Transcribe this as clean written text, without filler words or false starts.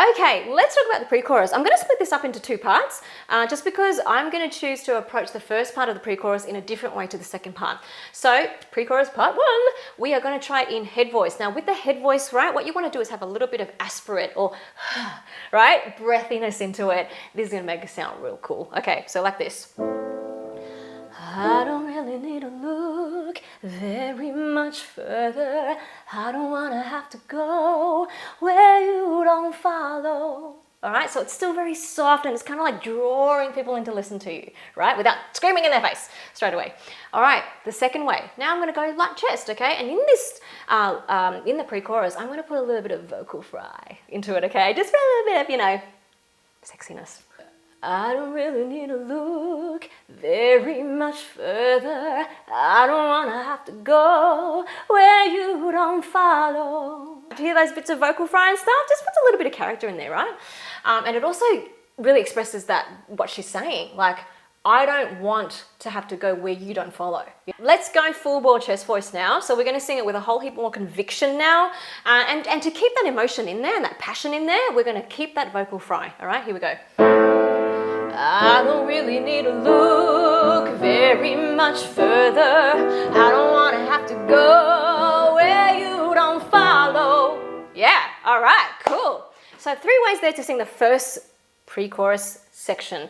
Okay, let's talk about the pre-chorus. I'm going to split this up into two parts, just because I'm going to choose to approach the first part of the pre-chorus in a different way to the second part. So, pre-chorus part 1, we are going to try it in head voice. Now, with the head voice, right, what you want to do is have a little bit of aspirate or, right, breathiness into it. This is going to make it sound real cool. Okay, so like this. I don't really need to look very much further. I don't want to have to go where you don't follow. All right, so it's still very soft and it's kind of like drawing people in to listen to you, right? Without screaming in their face straight away. All right, the second way. Now I'm going to go like chest, okay? And in this, in the pre-chorus, I'm going to put a little bit of vocal fry into it, okay? Just for a little bit of, you know, sexiness. I don't really need to look very much further. I don't want to have to go where you don't follow. Do you hear those bits of vocal fry and stuff? Just puts a little bit of character in there, right? And it also really expresses that what she's saying. Like, I don't want to have to go where you don't follow. Let's go full bore chest voice now. So we're going to sing it with a whole heap more conviction now. And to keep that emotion in there and that passion in there, we're going to keep that vocal fry. All right, here we go. I don't really need to look very much further. I don't want to have to go where you don't follow. Yeah, all right, cool. So 3 ways there to sing the first pre-chorus section.